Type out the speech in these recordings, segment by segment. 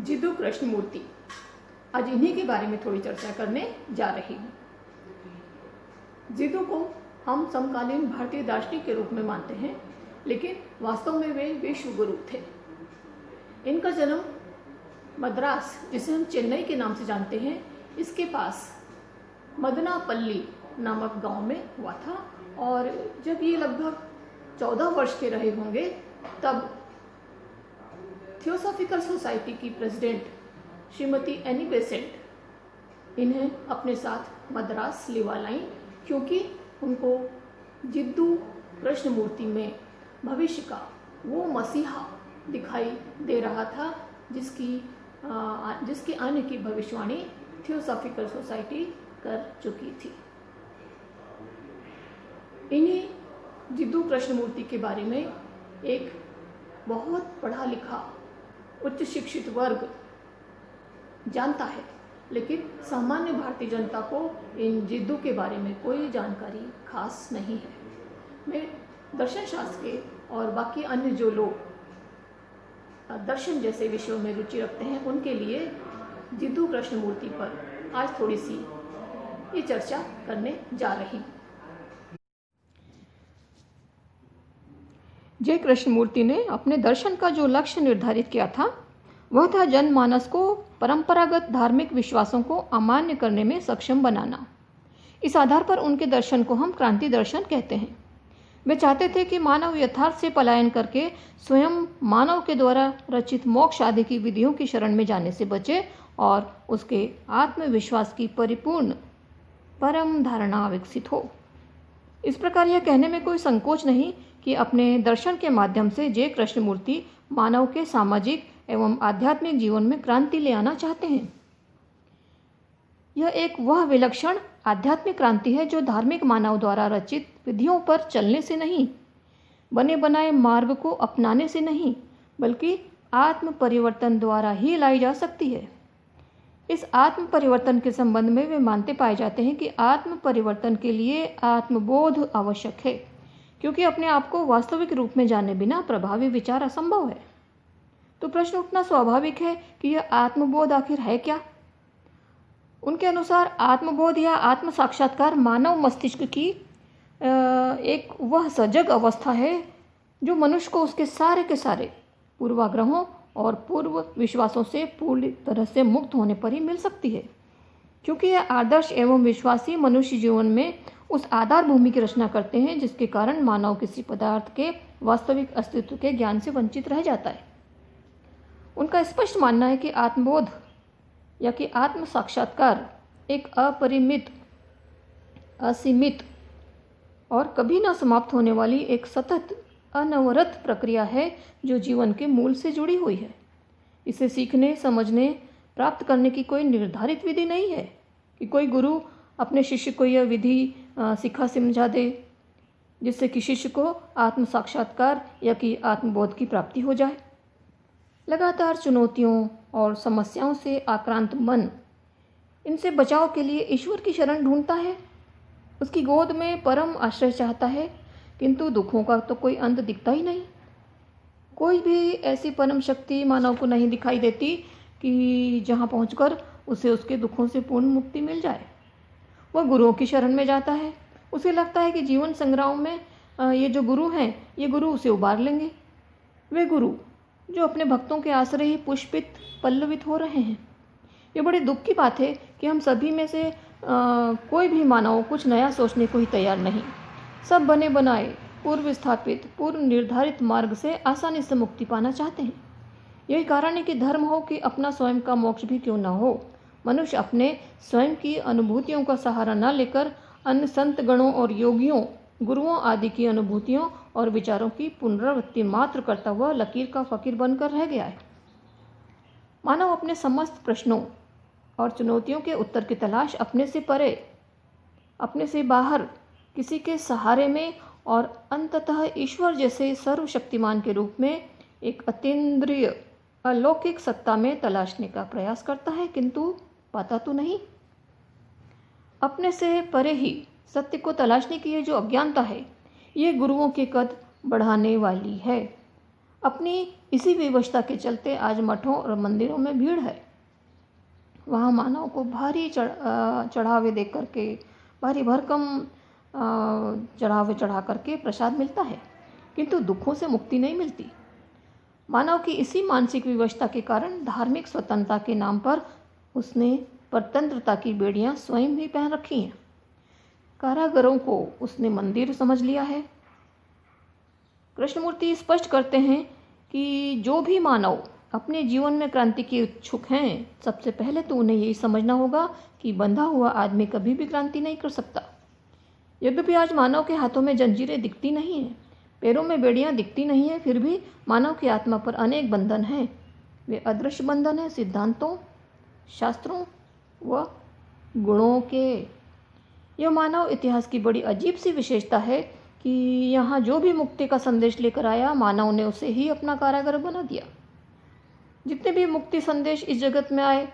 जिद्दू कृष्णमूर्ति। आज इन्हीं के बारे में थोड़ी चर्चा करने जा रही हूँ। जिद्दू को हम समकालीन भारतीय दार्शनिक के रूप में मानते हैं, लेकिन वास्तव में वे विश्व गुरु थे। इनका जन्म मद्रास, जिसे हम चेन्नई के नाम से जानते हैं, इसके पास मदनापल्ली नामक गांव में हुआ था। और जब ये लगभग 14 वर्ष के रहे होंगे, तब थियोसॉफिकल सोसाइटी की प्रेसिडेंट श्रीमती एनी बेसेंट इन्हें अपने साथ मद्रास लिवा लाईं, क्योंकि उनको जिद्दू कृष्णमूर्ति में भविष्य का वो मसीहा दिखाई दे रहा था जिसके आने की भविष्यवाणी थियोसॉफिकल सोसाइटी कर चुकी थी। इन्हीं जिद्दू कृष्णमूर्ति के बारे में एक बहुत पढ़ा लिखा उच्च शिक्षित वर्ग जानता है, लेकिन सामान्य भारतीय जनता को इन जिद्दू के बारे में कोई जानकारी खास नहीं है। मैं दर्शन शास्त्र के और बाकी अन्य जो लोग दर्शन जैसे विषयों में रुचि रखते हैं, उनके लिए जिद्दू कृष्णमूर्ति पर आज थोड़ी सी ये चर्चा करने जा रही हूँ। जे कृष्णमूर्ति ने अपने दर्शन का जो लक्ष्य निर्धारित किया था, वह था जनमानस को परंपरागत धार्मिक विश्वासों को अमान्य करने में सक्षम बनाना। इस आधार पर उनके दर्शन को हम क्रांति दर्शन कहते हैं। वे चाहते थे कि मानव यथार्थ से पलायन करके स्वयं मानव के द्वारा रचित मोक्ष आदि की विधियों की शरण में जाने से बचे और उसके आत्मविश्वास की परिपूर्ण परम धारणा विकसित हो। इस प्रकार यह कहने में कोई संकोच नहीं कि अपने दर्शन के माध्यम से जे कृष्णमूर्ति मानव के सामाजिक एवं आध्यात्मिक जीवन में क्रांति ले आना चाहते हैं। यह एक वह विलक्षण आध्यात्मिक क्रांति है जो धार्मिक मानव द्वारा रचित विधियों पर चलने से नहीं, बने बनाए मार्ग को अपनाने से नहीं, बल्कि आत्म परिवर्तन द्वारा ही लाई जा सकती है। इस आत्म परिवर्तन के संबंध में वे मानते पाए जाते हैं कि आत्म परिवर्तन के लिए आत्मबोध आवश्यक है, क्योंकि अपने आप को वास्तविक रूप में जाने बिना प्रभावी विचार असंभव है। तो प्रश्न उठना स्वाभाविक है कि यह आत्मबोध आखिर है क्या? उनके अनुसार आत्मबोध या आत्म साक्षात्कार मानव मस्तिष्क की एक वह सजग अवस्था है जो मनुष्य को उसके सारे के सारे पूर्वाग्रहों और पूर्व विश्वासों से पूरी तरह से मुक्त होने पर ही मिल सकती है, क्योंकि यह आदर्श एवं विश्वासी मनुष्य जीवन में उस आधार भूमि की रचना करते हैं जिसके कारण मानव किसी पदार्थ के वास्तविक अस्तित्व के ज्ञान से वंचित रह जाता है। उनका स्पष्ट मानना है कि आत्मबोध या कि आत्म साक्षात्कार एक अपरिमित, असीमित और कभी न समाप्त होने वाली एक सतत अनवरत प्रक्रिया है जो जीवन के मूल से जुड़ी हुई है। इसे सीखने, समझने, प्राप्त करने की कोई निर्धारित विधि नहीं है कि कोई गुरु अपने शिष्य को यह विधि सिखा समझा दे जिससे कि शिष्य को आत्म साक्षात्कार या कि आत्मबोध की प्राप्ति हो जाए। लगातार चुनौतियों और समस्याओं से आक्रांत मन इनसे बचाव के लिए ईश्वर की शरण ढूंढता है, उसकी गोद में परम आश्रय चाहता है, किंतु दुखों का तो कोई अंत दिखता ही नहीं। कोई भी ऐसी परम शक्ति मानव को नहीं दिखाई देती कि जहाँ पहुँचकर उसे उसके दुखों से पूर्ण मुक्ति मिल जाए। वह गुरुओं की शरण में जाता है। उसे लगता है कि जीवन संग्राम में ये जो गुरु हैं, ये गुरु उसे उबार लेंगे। वे गुरु जो अपने भक्तों के आश्रय ही पुष्पित पल्लवित हो रहे हैं। ये बड़े दुख की बात है कि हम सभी में से कोई भी मानव कुछ नया सोचने को ही तैयार नहीं। सब बने बनाए, पूर्व स्थापित, पूर्व निर्धारित मार्ग से आसानी से मुक्ति पाना चाहते हैं। यही कारण है कि धर्म हो कि अपना स्वयं का मोक्ष भी क्यों न हो, मनुष्य अपने स्वयं की अनुभूतियों का सहारा न लेकर अन्य संत गणों और योगियों, गुरुओं आदि की अनुभूतियों और विचारों की पुनरावृत्ति मात्र करता हुआ लकीर का फकीर बनकर रह गया है। मानव अपने समस्त प्रश्नों और चुनौतियों के उत्तर की तलाश अपने से परे, अपने से बाहर, किसी के सहारे में और अंततः ईश्वर जैसे सर्वशक्तिमान के रूप में एक अतीन्द्रिय अलौकिक सत्ता में तलाशने का प्रयास करता है, किंतु पाता तो नहीं। अपने से परे ही सत्य को तलाशने की ये जो अज्ञानता है, ये गुरुओं के कद बढ़ाने वाली है। अपनी इसी विवशता के चलते आज मठों और मंदिरों में भीड़ है। वहाँ मानव को भारी चढ़ावे दे करके, भारी भरकम चढ़ावे चढ़ा करके प्रसाद मिलता है, किंतु दुखों से मुक्ति नहीं मिलती। मानव की इसी मानसिक विवशता के कारण धार्मिक स्वतंत्रता के नाम पर उसने परतंत्रता की बेड़ियां स्वयं ही पहन रखी हैं। कारागारों को उसने मंदिर समझ लिया है। कृष्णमूर्ति स्पष्ट करते हैं कि जो भी मानव अपने जीवन में क्रांति के इच्छुक हैं, सबसे पहले तो उन्हें यही समझना होगा कि बंधा हुआ आदमी कभी भी क्रांति नहीं कर सकता। यद्यपि आज मानव के हाथों में जंजीरें दिखती नहीं हैं, पैरों में बेड़ियां दिखती नहीं हैं, फिर भी मानव की आत्मा पर अनेक बंधन हैं। वे अदृश्य बंधन हैं सिद्धांतों, शास्त्रों व गुणों के। यह मानव इतिहास की बड़ी अजीब सी विशेषता है कि यहाँ जो भी मुक्ति का संदेश लेकर आया, मानव ने उसे ही अपना कारागार बना दिया। जितने भी मुक्ति संदेश इस जगत में आए,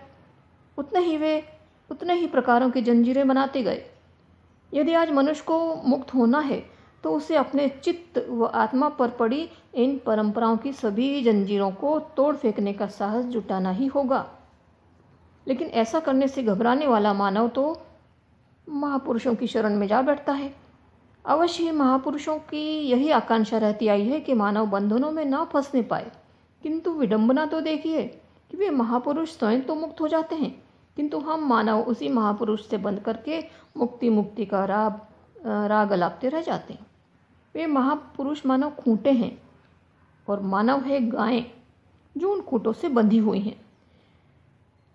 उतने ही प्रकारों की जंजीरें बनाते गए। यदि आज मनुष्य को मुक्त होना है तो उसे अपने चित्त व आत्मा पर पड़ी इन परंपराओं की सभी जंजीरों को तोड़ फेंकने का साहस जुटाना ही होगा। लेकिन ऐसा करने से घबराने वाला मानव तो महापुरुषों की शरण में जा बैठता है। अवश्य ही महापुरुषों की यही आकांक्षा रहती आई है कि मानव बंधनों में ना फंसने पाए, किंतु विडंबना तो देखिए कि वे महापुरुष स्वयं तो मुक्त हो जाते हैं, किंतु हम मानव उसी महापुरुष से बंध करके मुक्ति का राग अलापते रह जाते हैं। वे महापुरुष मानव खूंटे हैं और मानव है गायें जो उन खूंटों से बंधी हुई हैं।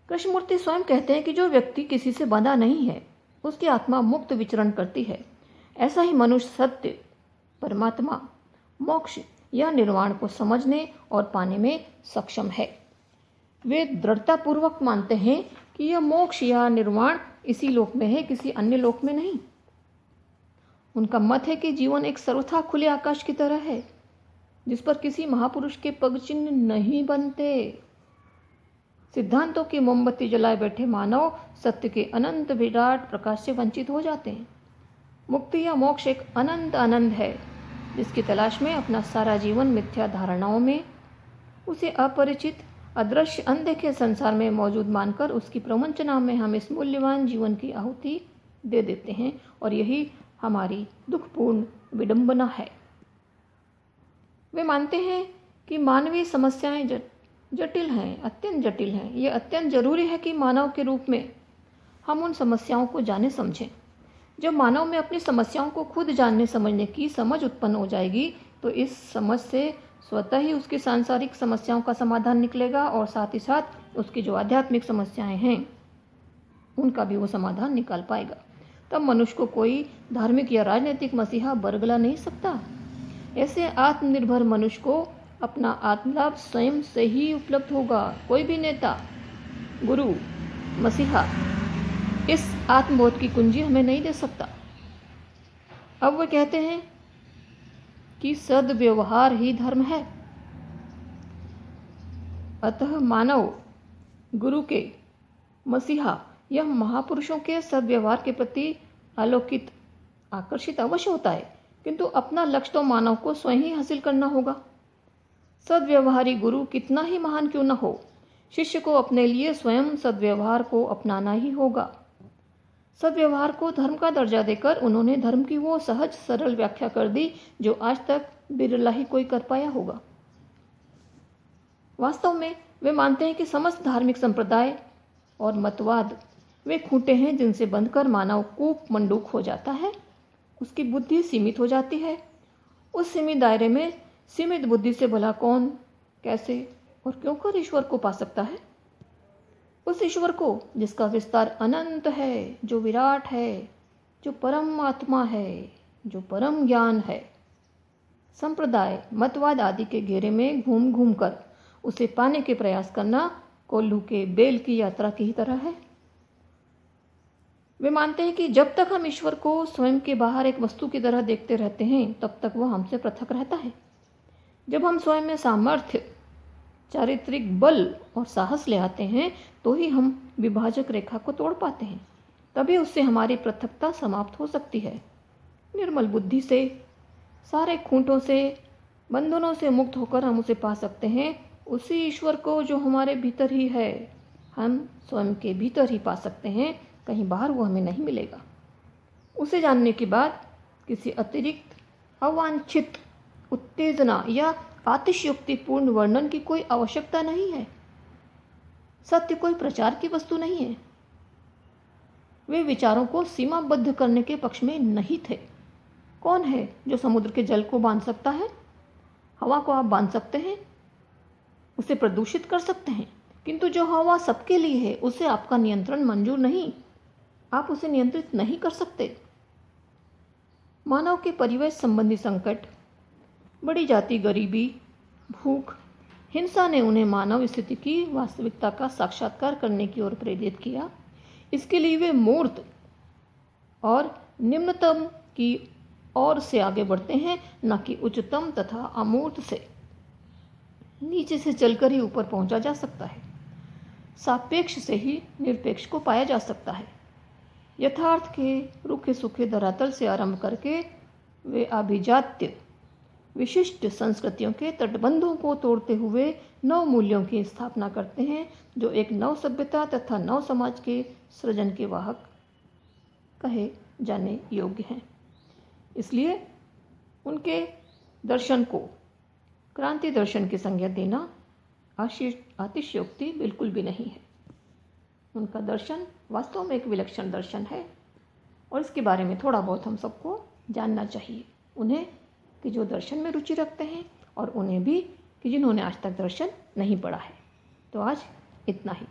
कृष्णमूर्ति स्वयं कहते हैं कि जो व्यक्ति किसी से बंधा नहीं है, उसकी आत्मा मुक्त विचरण करती है। ऐसा ही मनुष्य सत्य, परमात्मा, मोक्ष या निर्वाण को समझने और पाने में सक्षम है। वे दृढ़तापूर्वक मानते हैं कि यह मोक्ष या निर्वाण इसी लोक में है, किसी अन्य लोक में नहीं। उनका मत है कि जीवन एक सर्वथा खुले आकाश की तरह है, जिस पर किसी महापुरुष के पग चिन्ह नहीं बनते। सिद्धांतों की मोमबत्ती जलाए बैठे मानव सत्य के अनंत विराट प्रकाश से वंचित हो जाते हैं। मुक्ति या मोक्ष एक अनंत आनंद है, जिसकी तलाश में अपना सारा जीवन मिथ्या धारणाओं में, उसे अपरिचित, अदृश्य, अनदेखे संसार में मौजूद मानकर उसकी प्रवंचना में हम इस मूल्यवान जीवन की आहुति दे देते हैं, और यही हमारी दुखपूर्ण विडंबना है। वे मानते हैं कि मानवीय समस्याएं जटिल हैं, अत्यंत जटिल हैं। ये अत्यंत जरूरी है कि मानव के रूप में हम उन समस्याओं को जाने समझें। जब मानव में अपनी समस्याओं को खुद जानने समझने की समझ उत्पन्न हो जाएगी, तो इस समझ से स्वतः ही उसकी सांसारिक समस्याओं का समाधान निकलेगा, और साथ ही साथ उसकी जो आध्यात्मिक समस्याएं हैं उनका भी वो समाधान निकाल पाएगा। तब मनुष्य को कोई धार्मिक या राजनीतिक मसीहा बरगला नहीं सकता। ऐसे आत्मनिर्भर मनुष्य को अपना आत्मलाभ स्वयं से ही उपलब्ध होगा। कोई भी नेता, गुरु, मसीहा इस आत्मबोध की कुंजी हमें नहीं दे सकता। अब वे कहते हैं कि सद्व्यवहार ही धर्म है। अतः मानव गुरु के, मसीहा यह महापुरुषों के सद्व्यवहार के प्रति आकर्षित अवश्य होता है, किंतु अपना लक्ष्य तो मानव को स्वयं ही हासिल करना होगा। सद्व्यवहारी गुरु कितना ही महान क्यों न हो, शिष्य को अपने लिए स्वयं सद्व्यवहार को अपनाना ही होगा। सद्व्यवहार को धर्म का दर्जा देकर उन्होंने धर्म की वो सहज सरल व्याख्या कर दी जो आज तक बिरला ही कोई कर पाया होगा। वास्तव में वे मानते हैं कि समस्त धार्मिक संप्रदाय और मतवाद वे खूंटे हैं जिनसे बंधकर मानव कूप मंडूक हो जाता है। उसकी बुद्धि सीमित हो जाती है। उस सीमित दायरे में सीमित बुद्धि से भला कौन, कैसे और क्यों कर ईश्वर को पा सकता है? उस ईश्वर को जिसका विस्तार अनंत है, जो विराट है, जो परम आत्मा है, जो परम ज्ञान है। संप्रदाय, मतवाद आदि के घेरे में घूम घूम कर उसे पाने के प्रयास करना कोल्हू के बेल की यात्रा की ही तरह है। वे मानते हैं कि जब तक हम ईश्वर को स्वयं के बाहर एक वस्तु की तरह देखते रहते हैं, तब तक वह हमसे पृथक रहता है। जब हम स्वयं में सामर्थ्य, चारित्रिक बल और साहस ले आते हैं, तो ही हम विभाजक रेखा को तोड़ पाते हैं। तभी उससे हमारी पृथकता समाप्त हो सकती है। निर्मल बुद्धि से, सारे खूंटों से बंधनों से मुक्त होकर हम उसे पा सकते हैं, उसी ईश्वर को जो हमारे भीतर ही है। हम स्वयं के भीतर ही पा सकते हैं, कहीं बाहर वो हमें नहीं मिलेगा। उसे जानने के बाद किसी अतिरिक्त अवांछित उत्तेजना या अतिशयोक्तिपूर्ण वर्णन की कोई आवश्यकता नहीं है। सत्य कोई प्रचार की वस्तु नहीं है। वे विचारों को सीमाबद्ध करने के पक्ष में नहीं थे। कौन है जो समुद्र के जल को बांध सकता है? हवा को आप बांध सकते हैं, उसे प्रदूषित कर सकते हैं, किंतु जो हवा सबके लिए है उसे आपका नियंत्रण मंजूर नहीं। आप उसे नियंत्रित नहीं कर सकते। मानव के परिवेश संबंधी संकट, बड़ी जाति गरीबी, भूख, हिंसा ने उन्हें मानव स्थिति की वास्तविकता का साक्षात्कार करने की ओर प्रेरित किया। इसके लिए वे मूर्त और निम्नतम की ओर से आगे बढ़ते हैं, न कि उच्चतम तथा अमूर्त से। नीचे से चलकर ही ऊपर पहुंचा जा सकता है। सापेक्ष से ही निरपेक्ष को पाया जा सकता है। यथार्थ के रूखे सूखे धरातल से आरंभ करके वे अभिजात्य विशिष्ट संस्कृतियों के तटबंधों को तोड़ते हुए नव मूल्यों की स्थापना करते हैं, जो एक नव सभ्यता तथा नव समाज के सृजन के वाहक कहे जाने योग्य हैं। इसलिए उनके दर्शन को क्रांति दर्शन की संज्ञा देना अतिशयोक्ति बिल्कुल भी नहीं है। उनका दर्शन वास्तव में एक विलक्षण दर्शन है और इसके बारे में थोड़ा बहुत हम सबको जानना चाहिए। उन्हें कि जो दर्शन में रुचि रखते हैं, और उन्हें भी कि जिन्होंने आज तक दर्शन नहीं पढ़ा है। तो आज इतना ही।